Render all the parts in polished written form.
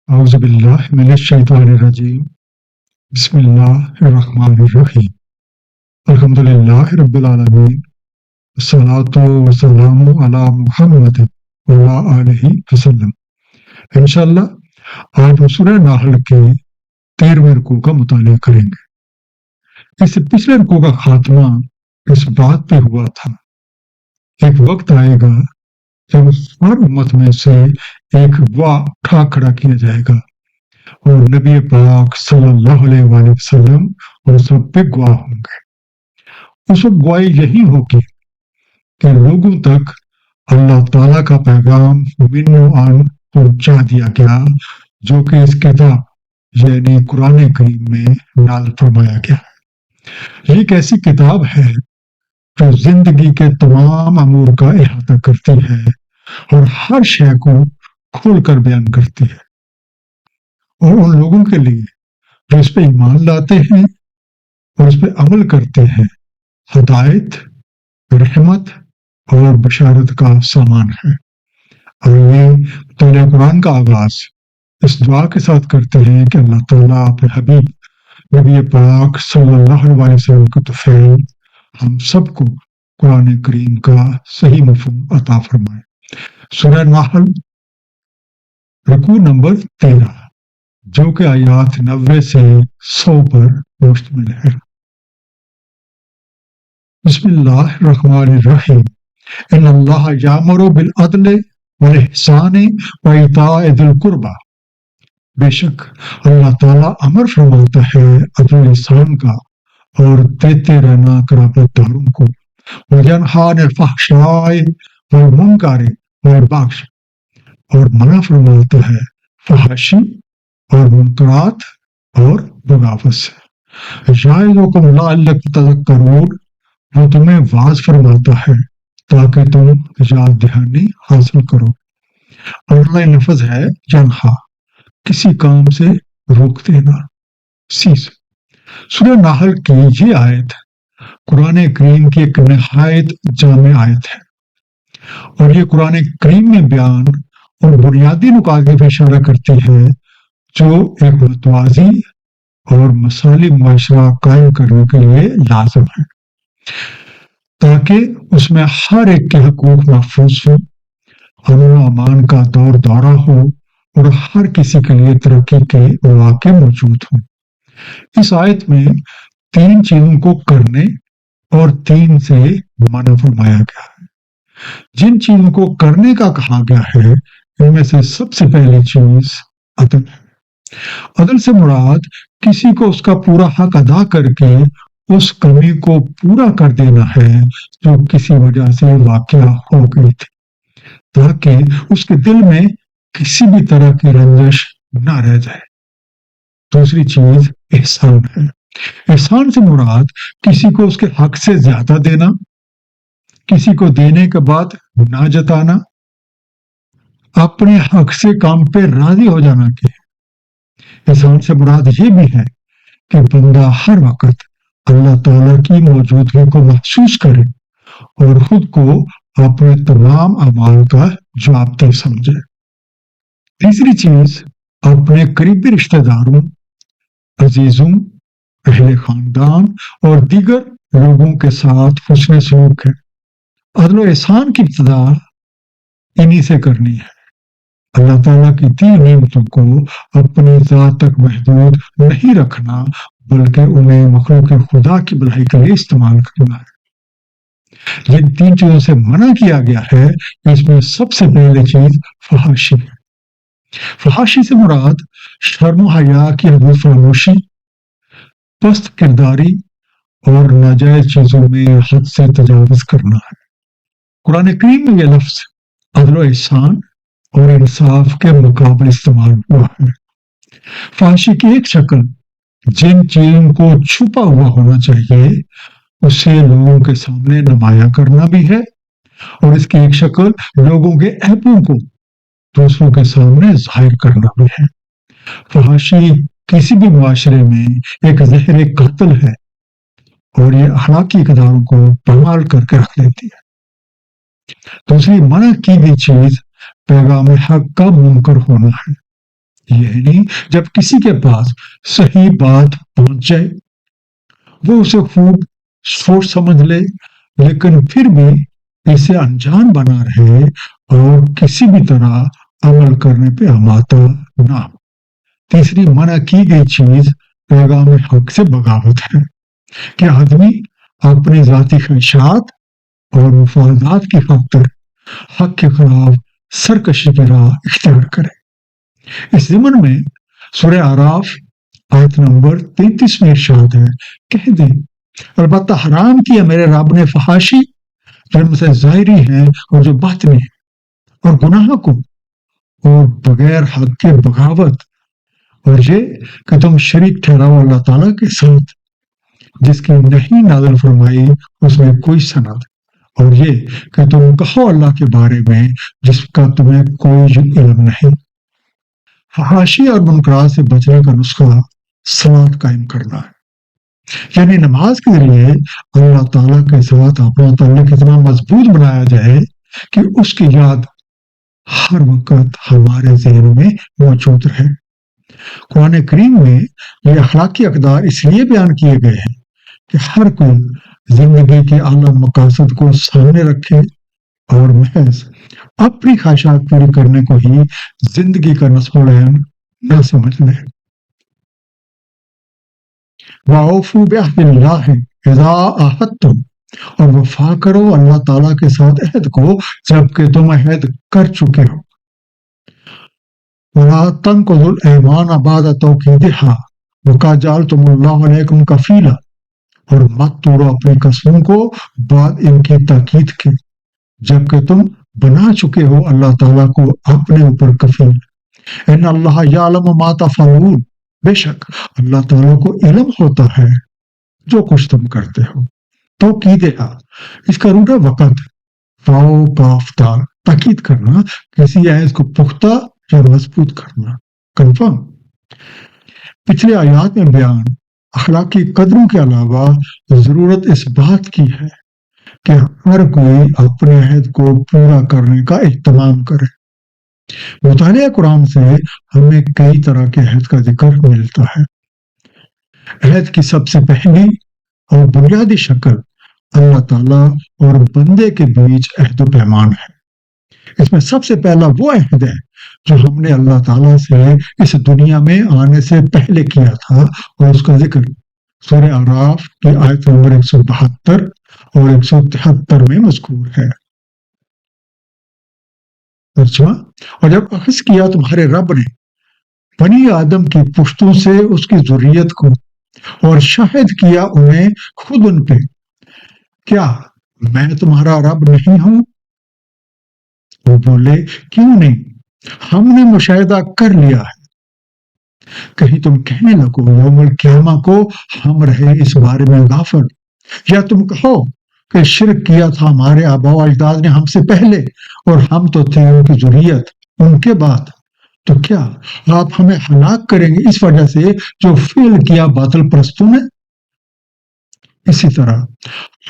اعوذ باللہ من الشیطان الرجیم بسم اللہ الرحمن الرحیم الحمد للہ رب العالمین والصلاة والسلام علی محمد وعلی آلہ وسلم۔ انشاءاللہ آج ہم سورہ نحل کے 13ویں رکوع کا مطالعہ کریں گے۔ اس سے پچھلے رکوع کا خاتمہ اس بات پہ ہوا تھا، ایک وقت آئے گا جب ہر امت میں سے ایک گواہ اٹھا کھڑا کیا جائے گا اور نبی پاک صلی اللہ علیہ وآلہ وسلم اور سب پہ گواہ ہوں گے۔ اس وقت گواہی یہی ہوگی کہ لوگوں تک اللہ تعالیٰ کا پیغام من و عن پہنچا دیا گیا، جو کہ اس کتاب یعنی قرآن کریم میں نازل فرمایا گیا۔ یہ ایک ایسی کتاب ہے جو زندگی کے تمام امور کا احاطہ کرتی ہے اور ہر شے کو کھول کر بیان کرتی ہے، اور ان لوگوں کے لیے جو اس پہ ایمان لاتے ہیں اور اس پہ عمل کرتے ہیں ہدایت، رحمت اور بشارت کا سامان ہے۔ اور یہ مطالعہ قرآن کا آغاز اس دعا کے ساتھ کرتے ہیں کہ اللہ تعالیٰ اپنے حبیب نبی پاک صلی اللہ علیہ وسلم کے طفیل ہم سب کو قرآن کریم کا صحیح مفہوم عطا فرمائے۔ سورہ نحل رکوع نمبر 13، جو کہ آیات 90 سے 100 پر مشتمل ہے۔ بسم اللہ الرحمن الرحیم۔ ان اللہ یامر بالعدل والاحسان وایتاء ذی القربی، بے شک اللہ تعالیٰ امر فرماتا ہے عدل و احسان کا اور دیتے رہنا قرابت داروں کو، وینہی عن الفحشاء والمنکر والبغی، اور منع فرماتا ہے فحاشی اور منکرات اور بغاوت سے۔ یعظکم لعلکم تذکرون، وہ تمہیں واعظ فرماتا ہے تاکہ تم یاد دہانی حاصل کرو۔ اگلا لفظ ہے ینہا، کسی کام سے روک دینا، سیز۔ سورہ نحل کی یہ آیت قرآن کریم کی ایک نہایت جامع آیت ہے، اور یہ قرآن کریم میں بیان اور بنیادی نکات پہ اشارہ کرتی ہے جو ایک متوازی اور مثالی معاشرہ قائم کرنے کے لیے لازم ہے، تاکہ اس میں ہر ایک کے حقوق محفوظ ہوں، امن و امان کا دور دورہ ہو اور ہر کسی کے لیے ترقی کے مواقع موجود ہوں۔ اس آیت میں 3 چیزوں کو کرنے اور 3 سے منع فرمایا گیا ہے۔ جن چیزوں کو کرنے کا کہا گیا ہے ان میں سے سب سے پہلی چیز عدل ہے۔ عدل سے مراد کسی کو اس کا پورا حق ادا کر کے اس کمی کو پورا کر دینا ہے جو کسی وجہ سے واقع ہو گئی تھی، تاکہ اس کے دل میں کسی بھی طرح کی رنجش نہ رہ جائے۔ دوسری چیز احسان ہے۔ احسان سے مراد کسی کو اس کے حق سے زیادہ دینا، کسی کو دینے کے بعد نہ جتانا، اپنے حق سے کام پہ راضی ہو جانا۔ کہ احسان سے مراد یہ بھی ہے کہ بندہ ہر وقت اللہ تعالیٰ کی موجودگی کو محسوس کرے اور خود کو اپنے تمام اعمال کا جواب دہ سمجھے۔ تیسری چیز اپنے قریبی رشتہ داروں، عزیزوں، اہل خاندان اور دیگر لوگوں کے ساتھ حسن سلوک ہے۔ عدل و احسان کی ابتدا انہی سے کرنی ہے۔ اللہ تعالیٰ کی دی نعمتوں کو اپنی ذات تک محدود نہیں رکھنا، بلکہ انہیں مخلوق خدا کی بھلائی کے لیے استعمال کرنا ہے۔ جن 3 چیزوں سے منع کیا گیا ہے اس میں سب سے پہلی چیز فحاشی ہے۔ فحاشی سے مراد شرم و حیا کی حدود فراموشی، پست کرداری اور ناجائز چیزوں میں حد سے تجاوز کرنا ہے۔ قرآن کریم میں یہ لفظ عدل و احسان اور انصاف کے مقابل استعمال ہوا ہے۔ فحاشی کی ایک شکل جن چیزوں کو چھپا ہوا ہونا چاہیے اسے لوگوں کے سامنے نمایاں کرنا بھی ہے، اور اس کی ایک شکل لوگوں کے عیبوں کو دوسروں کے سامنے ظاہر کرنا بھی ہے۔ فحاشی کسی بھی معاشرے میں ایک زہر قاتل ہے اور یہ اخلاقی اقداروں کو پامال کر کے رکھ دیتی ہے۔ دوسری منع کی گئی چیز پیغام حق کا منکر ہونا ہے، یعنی جب کسی کے پاس صحیح بات پہنچ جائے وہ اسے خوب سوچ سمجھ لے لیکن پھر بھی اسے انجان بنا رہے اور کسی بھی طرح عمل کرنے پہ آمادہ نہ ہو۔ تیسری منع کی گئی چیز پیغام حق سے بغاوت ہے کہ آدمی اپنی ذاتی خواہشات اور مفادات کی خاطر حق کے خلاف سرکشی کی راہ اختیار کرے۔ اس ضمن میں سورہ اعراف آیت نمبر 33 میں ارشاد ہے، کہہ دیں البتہ حرام کیا میرے رب نے فحاشی جن سے ظاہری ہیں اور جو باطنی ہیں، اور گناہ کو اور بغیر حق کے بغاوت، اور یہ کہ تم شریک ٹھہراؤ اللہ تعالیٰ کے ساتھ جس کی نہیں نازل فرمائی اس میں کوئی سند، اور یہ کہ تم کہو اللہ کے بارے میں جس کا تمہیں کوئی علم نہیں۔ فحاشی اور منکرات سے بچنے کا نسخہ صلاۃ قائم کرنا ہے، یعنی نماز کے ذریعے اللہ تعالیٰ کے ساتھ اپنا تعلق اتنا مضبوط بنایا جائے کہ اس کی یاد ہر وقت ہمارے ذہن میں موجود رہے۔ قرآن کریم میں یہ اخلاقی اقدار اس لیے بیان کیے گئے ہیں کہ ہر کوئی زندگی کے اعلیٰ مقاصد کو سامنے رکھے اور محض اپنی خواہشات پوری کرنے کو ہی زندگی کا نصب العین نہ سمجھ لے۔ وَأَوْفُوا بِعَهْدِ اللَّهِ إِذَا عَاهَدتُّمْ، اور وفا کرو اللہ تعالیٰ کے ساتھ عہد کو جب کہ تم عہد کر چکے ہو۔ وَلَا تَنقُضُوا الْأَيْمَانَ بَعْدَ تَوْكِيدِهَا وَقَدْ جَعَلْتُمُ اللَّهَ عَلَيْكُمْ كَفِيلًا، اور مت توڑو اپنی قسموں کو بعد ان کی تاکید کے جبکہ تم بنا چکے ہو اللہ تعالیٰ کو اپنے اوپر کفیل۔ ان اللہ یعلم ما تفعلون، بے شک اللہ تعالیٰ کو علم ہوتا ہے جو کچھ تم کرتے ہو۔ تو کیدہا اس کا روٹ ہے وقت، واو کاف دال، تاکید کرنا، کسی عہد کو پختہ یا مضبوط کرنا، کنفرم۔ پچھلے آیات میں بیان اخلاقی قدروں کے علاوہ ضرورت اس بات کی ہے کہ ہر کوئی اپنے عہد کو پورا کرنے کا اہتمام کرے۔ مطالعہ قرآن سے ہمیں کئی طرح کے عہد کا ذکر ملتا ہے۔ عہد کی سب سے پہلی اور بنیادی شکل اللہ تعالیٰ اور بندے کے بیچ عہد و پیمان ہے۔ اس میں سب سے پہلا وہ عہد ہے جو ہم نے اللہ تعالیٰ سے اس دنیا میں آنے سے پہلے کیا تھا، اور اس کا ذکر سورہ اعراف کی آیت نمبر 172 اور 173 میں مذکور ہے۔ اور جب اخذ کیا تمہارے رب نے بنی آدم کی پشتوں سے اس کی ذریت کو اور شاہد کیا انہیں خود ان پہ، کیا میں تمہارا رب نہیں ہوں؟ وہ بولے کیوں نہیں، ہم نے مشاہدہ کر لیا ہے۔ کہیں تم کہنے لگو یوم القیامہ کو ہم رہے اس بارے میں غافل، یا تم کہو کہ شرک کیا تھا ہمارے آباء و اجداد نے ہم سے پہلے اور ہم تو تھے ان کی ذریت ان کے بعد، تو کیا آپ ہمیں ہلاک کریں گے اس وجہ سے جو فعل کیا باطل پرستوں نے؟ اسی طرح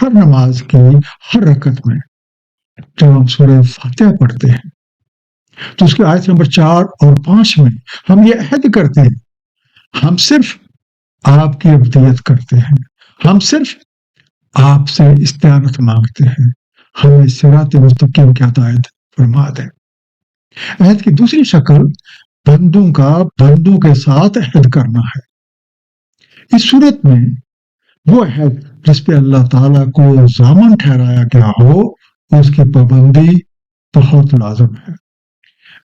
ہر نماز کی ہر رکعت میں جب ہم سورہ فاتحہ پڑھتے ہیں تو اس کی آیت نمبر 4 اور 5 میں ہم یہ عہد کرتے ہیں ہم صرف آپ کی عبودیت کرتے ہیں، ہم صرف آپ سے استعانت مانگتے ہیں، ہمیں صراط مستقیم کی ہدایت فرما دیں۔ عہد کی دوسری شکل بندوں کا بندوں کے ساتھ عہد کرنا ہے۔ اس صورت میں وہ عہد جس پہ اللہ تعالیٰ کو ضامن ٹھہرایا گیا ہو اس کی پابندی بہت لازم ہے۔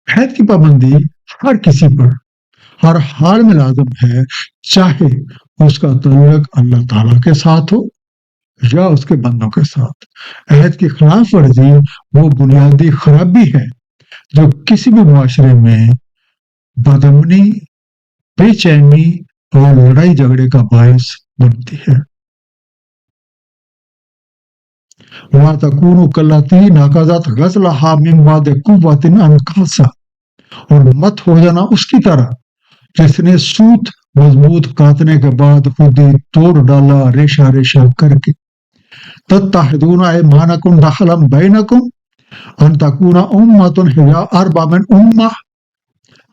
عہد کی پابندی ہر کسی پر ہر حال میں لازم ہے، چاہے اس کا تعلق اللہ تعالیٰ کے ساتھ ہو یا اس کے بندوں کے ساتھ۔ عہد کی خلاف ورزی وہ بنیادی خرابی ہے جو کسی بھی معاشرے میں بدامنی، بے چینی اور لڑائی جھگڑے کا باعث بنتی ہے۔ وَلَا تَكُونُوا كَالَّتِي نَقَضَتْ غَزْلَهَا مِن بَعْدِ قُوَّةٍ أَنكَاثًا، اور مت ہو جانا اس کی طرح جس نے سوت مضبوط کاٹنے کے بعد خود ہی توڑ ڈالا ریشہ ریشہ کر کے۔ تَتَّخِذُونَ أَيْمَانَكُمْ دَخَلًا بَيْنَكُمْ أَن تَكُونَ أُمَّةٌ هِيَ أَرْبَىٰ مِنْ أُمَّةٍ،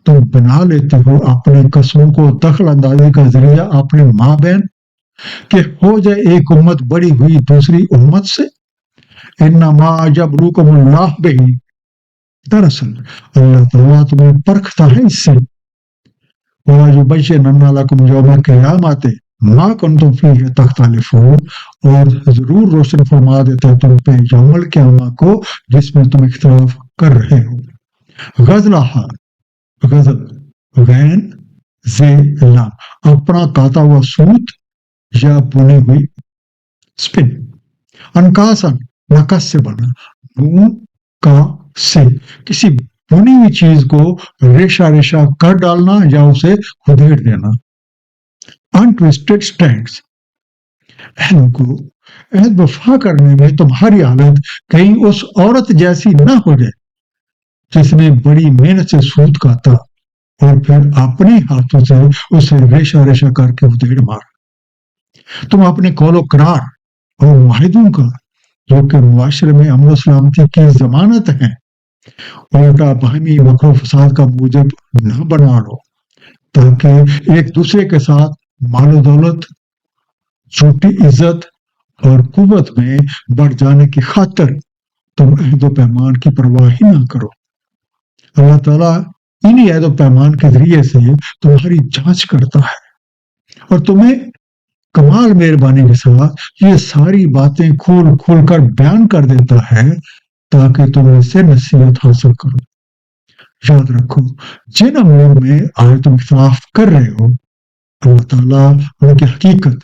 تم بنا لیتے ہو اپنی قسموں کو دخل اندازی کا ذریعہ اپنے ماں بہن کہ ہو جائے ایک امت بڑی ہوئی دوسری امت سے. انما یبلوکم اللہ بہ، دراصل اللہ تعالیٰ تمہیں پرکھتا ہے اس سے. وَلَيُبَيِّنَنَّ لَكُمْ يَوْمَ الْقِيَامَةِ مَا كُنْتُمْ فِيهِ تَخْتَلِفُونَ، اور ضرور روشن فرما دیتا ہے تم پہ یوم القیامہ کو جس میں تم اختلاف کر رہے ہو. غزلہ، غزل غین زے لام، اپنا کاتا ہوا سوت یا بنی ہوئی سپن. انکاسن، نکس سے بنا، نون کا سے، کسی بنی ہوئی چیز کو ریشہ ریشہ کر ڈالنا یا اسے ادھیڑ دینا. انٹویسٹڈ سٹینڈز، اہلوں کو عہد وفا کرنے میں تمہاری حالت کہیں اس عورت جیسی نہ ہو جائے جس نے بڑی محنت سے سوت کاتا اور پھر اپنے ہاتھوں سے اسے ریشہ ریشہ کر کے ادھیڑ مار. تم اپنے قول و قرار اور معاہدوں کا جو کہ معاشرے میں امن و سلامتی کی ضمانت ہیں الٹا باہمی وقر و فساد کا موجب نہ بنا لو، تاکہ ایک دوسرے کے ساتھ مال و دولت، جھوٹی عزت اور قوت میں بڑھ جانے کی خاطر تم عہد و پیمان کی پرواہ ہی نہ کرو. اللہ تعالیٰ انہی عہد و پیمان کے ذریعے سے تمہاری جانچ کرتا ہے اور تمہیں کمال مہربانی کے ساتھ یہ ساری باتیں کھول کھول کر بیان کر دیتا ہے تاکہ تم اس سے نصیحت حاصل کرو. یاد رکھو، جن امور میں آج تم اختلاف کر رہے ہو اللہ تعالیٰ ان کی حقیقت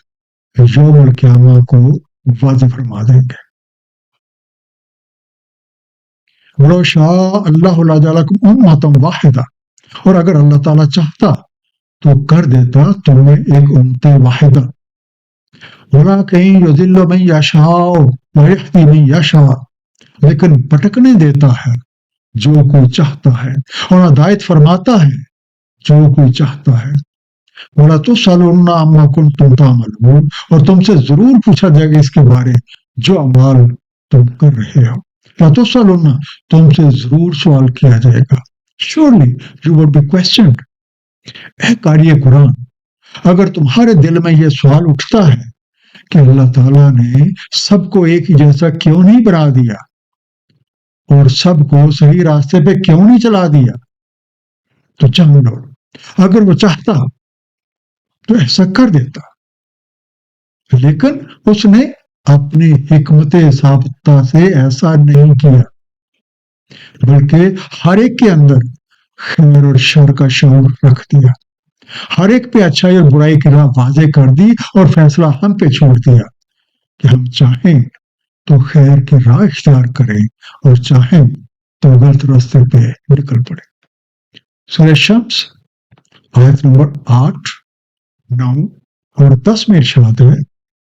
یوم القیامہ کو واضح فرما دیں گے. وَلَوْ شَاءَ اللَّهُ لَجَعَلَكُمْ أُمَّةً وَاحِدَةً، اور اگر اللہ تعالیٰ چاہتا تو کر دیتا تمہیں ایک امت واحدہ. وَلَٰكِن يُضِلُّ مَن يَشَاءُ وَيَهْدِي مَن يَشَاءُ، لیکن بھٹکنے دیتا ہے جو کوئی چاہتا ہے اور ہدایت فرماتا ہے جو کوئی چاہتا ہے. وَلَتُسْأَلُنَّ عَمَّا كُنتُمْ تَعْمَلُونَ، اور تم سے ضرور پوچھا جائے گا اس کے بارے جو اعمال تم کر رہے ہو. لَتُسْأَلُنَّ، تم سے ضرور سوال کیا جائے گا. Surely you would be questioned. اے قاری قرآن، اگر تمہارے دل میں یہ سوال اٹھتا ہے کہ اللہ تعالیٰ نے سب کو ایک ہی جیسا کیوں نہیں بنا دیا اور سب کو صحیح راستے پہ کیوں نہیں چلا دیا، تو جان لو اگر وہ چاہتا تو ایسا کر دیتا، لیکن اس نے اپنی حکمت ثابتہ سے ایسا نہیں کیا، بلکہ ہر ایک کے اندر خیر اور شر کا شعور رکھ دیا، ہر ایک پہ اچھائی اور برائی کی راہ واضح کر دی اور فیصلہ ہم پہ چھوڑ دیا کہ ہم چاہیں تو خیر کی راہ اختیار کریں اور چاہیں تو غلط راستے پہ نکل پڑے. سورہ شمس آیت نمبر 8، 9 اور 10 میں ارشاد ہے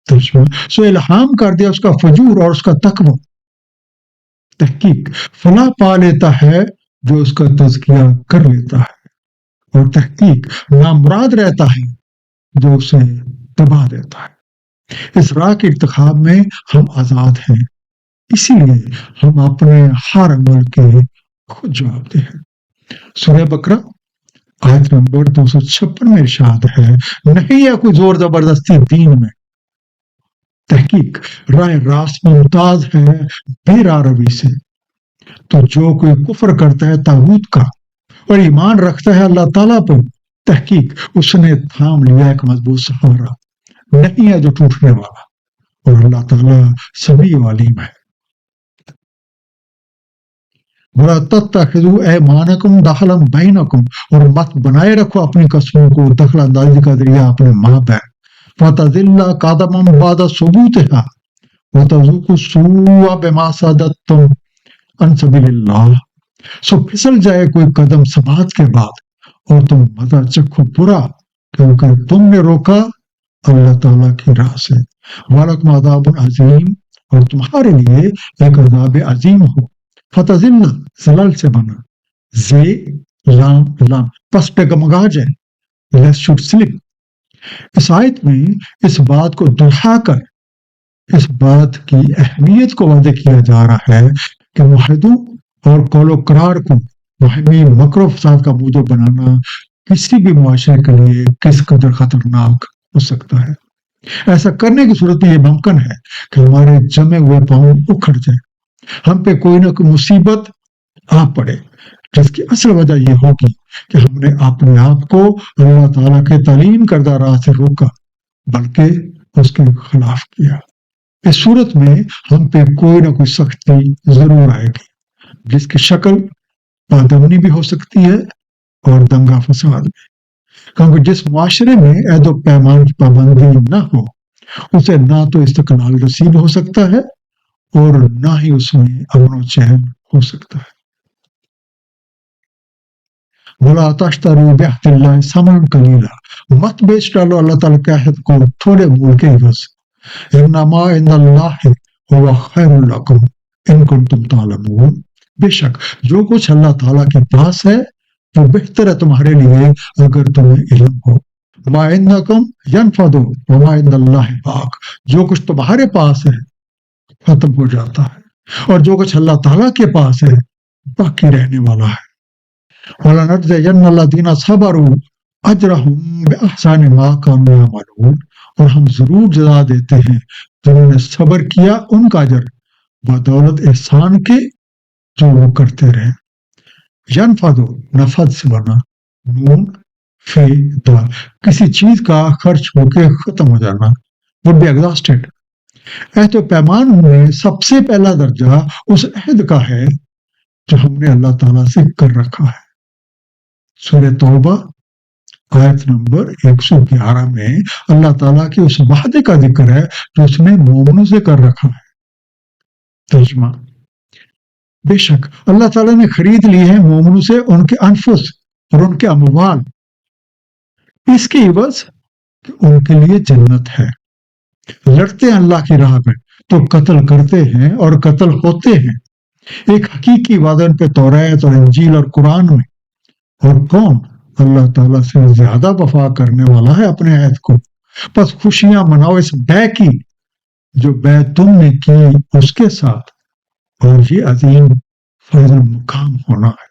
ترجمہ، سو الہام کر دیا اس کا فجور اور اس کا تقوی، تحقیق فلاح پا لیتا ہے جو اس کا تزکیہ کر لیتا ہے، اور تحقیق نامراد رہتا ہے جو اسے دبا دیتا ہے. اس راہ کے انتخاب میں ہم آزاد ہیں، اسی لیے ہم اپنے ہر عمل کے خود جواب دہ ہیں. سورہ بقرہ آیت نمبر 256 میں ارشاد ہے، نہیں ہے کوئی زور زبردستی دین میں، تحقیق راہ راست ممتاز ہے بے راہ روی سے. تو جو کوئی کفر کرتا ہے طاغوت کا اور ایمان رکھتا ہے اللہ تعالیٰ پر، تحقیق اس نے تھام لیا ایک مضبوط سہارا، نہیں ہے جو ٹوٹنے والا، اور اللہ تعالیٰ سمیع علیم ہے. وَلَا تَتَّخِذُوا أَيْمَانَكُمْ دَخْلًا بَيْنَكُمْ، اور مت بنائے رکھو اپنی قسموں کو دخل اندازی کا ذریعہ اپنے ماں بہن. فَتَزِلَّ قَدَمًا بَعْدَ ثُبُوتِهَا وَتَذُوقُوا السُّوءَ بِمَا صَدَدتُّمْ عَنْ سَبِيلِ اللَّهِ، سو پھسل جائے کوئی قدم ثبات کے بعد اور تم مزہ چکھو برا کیونکہ تم نے روکا اللہ تعالیٰ کی راہ سے. وَلَكُمْ عَذَابٌ عَظِيمٌ، اور تمہارے لیے ایک عذاب عظیم ہو. فتزل زلال سے بنا، زے لام لام پس ڈگمگا جائے، لیس شوڈ سلپ. اس آیت میں اس بات کو دہرا کر اس بات کی اہمیت کو واضح کیا جا رہا ہے کہ معاہدوں اور قول و قرار کو باہمی مکر و فساد کا موضوع بنانا کسی بھی معاشرے کے لیے کس قدر خطرناک ہو سکتا ہے۔ ایسا کرنے کی صورت میں یہ ممکن ہے کہ ہمارے جمے ہوئے پاؤں اکھڑ جائیں، ہم پہ کوئی نہ کوئی مصیبت آ پڑے، جس کی اصل وجہ یہ ہوگی کہ ہم نے اپنے آپ کو اللہ تعالیٰ کے تعلیم کردہ راہ سے روکا بلکہ اس کے خلاف کیا۔ اس صورت میں ہم پہ کوئی نہ کوئی سختی ضرور آئے گی، جس کی شکل پادمنی بھی ہو سکتی ہے اور دنگا فساد بھی، کیونکہ جس معاشرے میں عہد و پیمان کی پابندی نہ ہو اسے نہ تو استقلال نصیب ہو سکتا ہے اور نہ ہی اس میں امن و چین ہو سکتا ہے۔ وَلَا تَشْتَرُوا بِعَهْدِ اللَّهِ ثَمَنًا قَلِيلًا، مت بیچ ڈالو اللہ تعالیٰ کے عہد کو تھوڑے مول کے عوض۔ إِنَّمَا عِندَ اللَّهِ هُوَ خَيْرٌ لَكُمْ إِن كُنتُمْ تَعْلَمُونَ، بے شک جو کچھ اللہ تعالیٰ کے پاس ہے وہ بہتر ہے تمہارے لیے اگر تمہیں علم ہو۔ مَا عِندَكُمْ يَنْفَدُ وَمَا عِندَ اللَّهِ بَاقٍ، جو کچھ تمہارے پاس ہے ختم ہو جاتا ہے اور جو کچھ اللہ تعالیٰ کے پاس ہے باقی رہنے والا ہے۔ وَلَنَجْزِيَنَّ الَّذِينَ صَبَرُوا أَجْرَهُم بِأَحْسَنِ مَا كَانُوا يَعْمَلُونَ، اور ہم ضرور جزا دیتے ہیں جنہوں نے صبر کیا ان کا اجر بدولت احسان کے جو وہ کرتے رہے۔ ینفدو، نفد سے بنا، نون فی دال، کسی چیز کا خرچ ہو کے ختم ہو جانا، would be exhausted۔ عہد و پیمان میں سب سے پہلا درجہ اس عہد کا ہے جو ہم نے اللہ تعالیٰ سے کر رکھا ہے۔ سورہ توبہ آیت نمبر 111 میں اللہ تعالیٰ کے اس وعدے کا ذکر ہے جو اس نے مومنوں سے کر رکھا ہے۔ ترجمہ، بے شک اللہ تعالیٰ نے خرید لی ہے مومنوں سے ان کے انفس اور ان کے اموال، اس کی عوض کہ ان کے لیے جنت ہے۔ لڑتے ہیں اللہ کی راہ میں تو قتل کرتے ہیں اور قتل ہوتے ہیں، ایک حقیقی وعدہ پہ توریت اور انجیل اور قرآن میں، اور کون اللہ تعالیٰ سے زیادہ وفا کرنے والا ہے اپنے عہد کو۔ بس خوشیاں مناؤ اس بے کی جو بے تم نے کی اس کے ساتھ، اور یہ عظیم فضل مقام ہونا ہے۔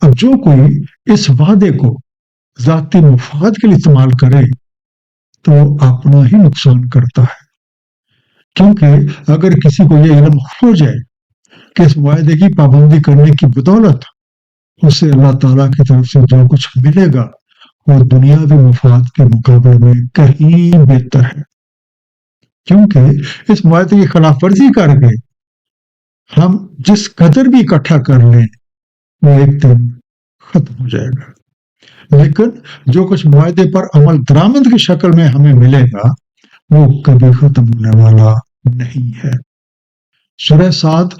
اب جو کوئی اس وعدے کو ذاتی مفاد کے لیے استعمال کرے تو اپنا ہی نقصان کرتا ہے، کیونکہ اگر کسی کو یہ علم ہو جائے کہ اس معاہدے کی پابندی کرنے کی بدولت اسے اللہ تعالیٰ کی طرف سے جو کچھ ملے گا وہ دنیاوی مفاد کے مقابلے میں کہیں بہتر ہے، کیونکہ اس معاہدے کی خلاف ورزی کر کے ہم جس قدر بھی اکٹھا کر لیں وہ ایک دن ختم ہو جائے گا، لیکن جو کچھ معاہدے پر عمل درآمد کی شکل میں ہمیں ملے گا وہ کبھی ختم ہونے والا نہیں ہے۔ سورہ صاد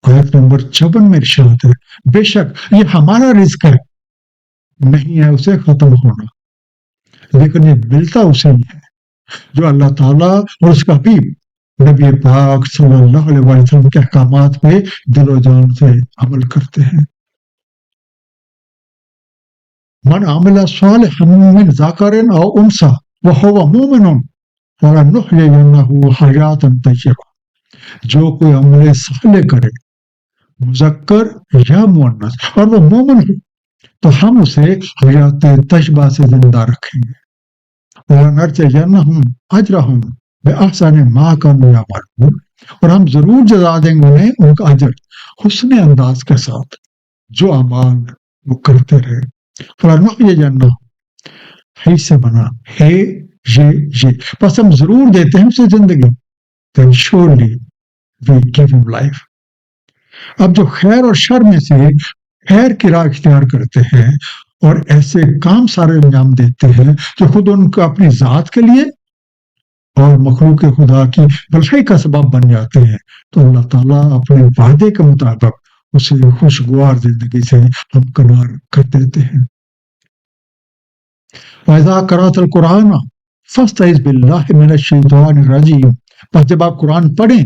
آیت نمبر 56 میں ارشاد ہے، بے شک یہ ہمارا رزق ہے، نہیں ہے اسے ختم ہونا، لیکن یہ ملتا اسے ہی ہے جو اللہ تعالیٰ اور اس کا حبیب نبی پاک صلی اللہ علیہ وسلم کے احکامات پہ دل و جان سے عمل کرتے ہیں۔ من عمل صالحا من ذکر او انثى وهو مؤمن فلنحيينه حیاتا طیبہ، جو کوئی عمل صالح کرے مذکر یا مؤنث اور وہ مومن ہو تو ہم اسے حیات طیبہ سے زندہ رکھیں گے۔ وَلَنَجْزِيَنَّهُمْ أَجْرَهُمْ بِأَحْسَنِ مَا كَانُوا يَعْمَلُونَ، اور ہم ضرور جزا دیں گے انہیں ان کا اجر حسن انداز کے ساتھ جو اعمال وہ کرتے رہے۔ فَلَنُحْيِيَنَّهُمْ، ہی سے بنا ہے یہ پس ہم ضرور دیتے ہیں اسے زندگی، then surely we give him life۔ اب جو خیر اور شر میں سے خیر کی راہ اختیار کرتے ہیں اور ایسے کام سارے انجام دیتے ہیں جو خود ان کو اپنی ذات کے لیے اور مخلوق خدا کی بھلائی کا سبب بن جاتے ہیں، تو اللہ تعالیٰ اپنے وعدے کے مطابق اسے خوشگوار زندگی سے ہمکنار کر دیتے ہیں۔ وَإِذَا قَرَأْتَ الْقُرْآنَ فَاسْتَعِذْ بِاللَّهِ مِنَ الشَّيْطَانِ الرَّجِيمِ، پس جب آپ قرآن پڑھیں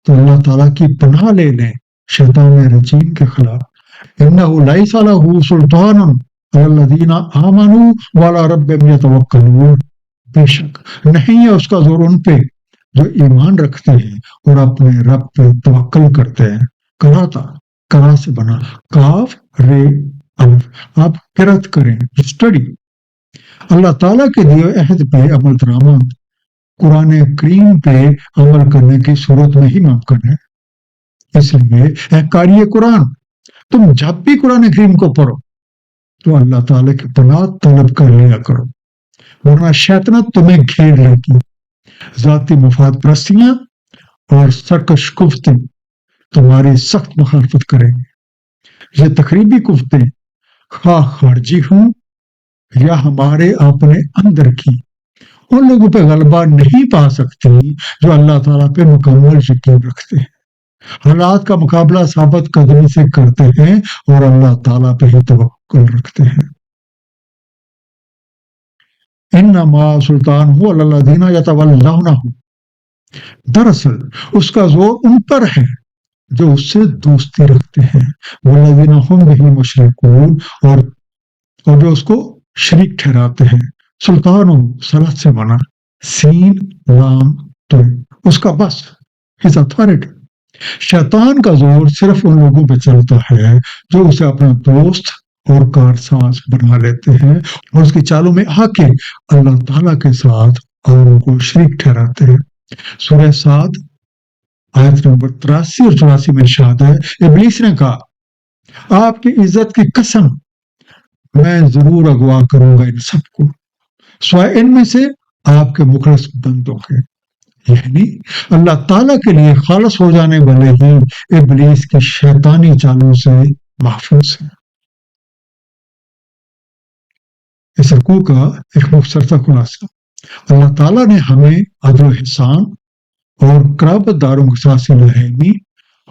تو اللہ تعالیٰ کی پناہ لے لیں شیطان رجیم کے خلاف۔ إِنَّهُ لَيْسَ لَهُ سُلْطَانٌ عَلَى الَّذِينَ آمَنُوا وَعَلَى رَبِّهِمْ يَتَوَكَّلُونَ، بے شک نہیں ہے اس کا زور ان پہ جو ایمان رکھتے ہیں اور اپنے رب پہ توکل کرتے ہیں۔ کہا تھا کہاں سے بنا؟ کاف رے الف. آپ قرأت کریں، اسٹڈی. اللہ تعالیٰ کے دیے عہد پہ عمل درآمد قرآن کریم پہ عمل کرنے کی صورت میں ہی ممکن ہے. اس لیے اے قاری قرآن، تم جب بھی قرآن کریم کو پڑھو تو اللہ تعالیٰ کی پناہ طلب کر لیا کرو، ورنہ شیطنت تمہیں گھیر لے گی. ذاتی مفاد پرستیاں اور سرکش کفتیں تمہاری سخت مخالفت کریں گے. یہ تقریبی کفتیں خواہ خارجی ہوں یا ہمارے اپنے اندر کی، ان لوگوں پہ غلبہ نہیں پا سکتی جو اللہ تعالیٰ پہ مکمل یقین رکھتے ہیں، حالات کا مقابلہ ثابت قدمی سے کرتے ہیں اور اللہ تعالیٰ پہ ہی توکل رکھتے ہیں. انما سلطان ہو الذین یتولونہ، دراصل اس کا زور ان پر ہے جو اس سے دوستی رکھتے ہیں. والذین هم به مشرکون، اور جو اس کو شریک ٹھہراتے ہیں. سلطان سلط سے بنا، سین لام تو اس کا بس، his authority. شیطان کا زور صرف ان لوگوں پہ چلتا ہے جو اسے اپنا دوست اور کارساز بنا لیتے ہیں اور اس کی چالوں میں آ کے اللہ تعالیٰ کے ساتھ اوروں کو شریک ٹھہراتے ہیں. سورہ سعد آیت نمبر 83 اور 84 میں ارشاد ہے، ابلیس نے کہا آپ کی عزت کی قسم میں ضرور اغوا کروں گا ان سب کو، سوائے ان میں سے آپ کے مخلص بندوں کے. یعنی اللہ تعالیٰ کے لیے خالص ہو جانے والے ہی ابلیس کی شیطانی چالوں سے محفوظ ہیں. اس رکوع کا ایک مختصر سا خلاصہ، اللہ تعالیٰ نے ہمیں عدل و احسان اور قرابت داروں کے ساتھ صلہ رحمی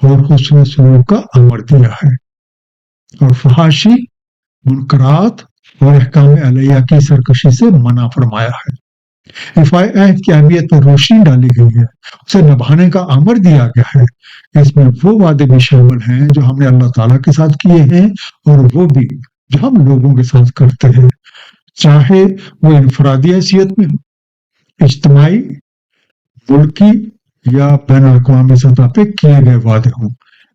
اور حسن سلوک کا امر دیا ہے، اور فحاشی، منکرات اور احکام علیہ کی سرکشی سے منع فرمایا ہے. حفاظ عہد کی اہمیت پر روشنی ڈالی گئی ہے، اسے نبھانے کا امر دیا گیا ہے. اس میں وہ وعدے بھی شامل ہیں جو ہم نے اللہ تعالیٰ کے ساتھ کیے ہیں اور وہ بھی جو ہم لوگوں کے ساتھ کرتے ہیں، چاہے وہ انفرادی حیثیت میں ہو، اجتماعی، ملکی یا بین الاقوامی سطح پہ کیے گئے وعدے ہوں.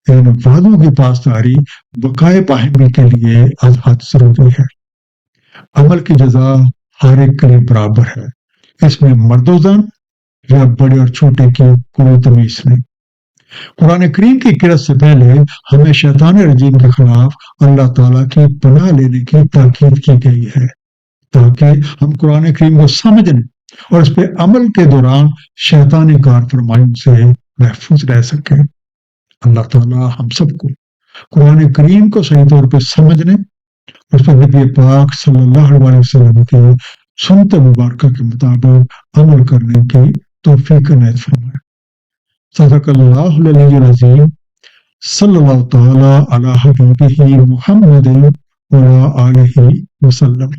ان وعدوں کی پاسداری بقائے باہمی کے لیے از حد ضروری ہے. عمل کی جزا ہر ایک کے لیے برابر ہے، اس میں مرد و زن یا بڑے اور چھوٹے کی کوئی تمیز نہیں. قرآن کریم کی قرأت سے پہلے ہمیں شیطان رجیم کے خلاف اللہ تعالیٰ کی پناہ لینے کی تاکید کی گئی ہے تاکہ ہم قرآن کریم کو سمجھنے اور اس پہ عمل کے دوران شیطانی کار فرمائیوں سے محفوظ رہ سکیں. اللہ تعالیٰ ہم سب کو قرآن کریم کو صحیح طور پہ سمجھنے، اس پر نبی پاک صلی اللہ علیہ وسلم کی سنت مبارکہ کے مطابق عمل کرنے کی توفیق عنایت فرمائے. صدق اللہ العلی العظیم. صلی اللہ تعالی علی حبیبہ محمد وعلی آلہ وسلم.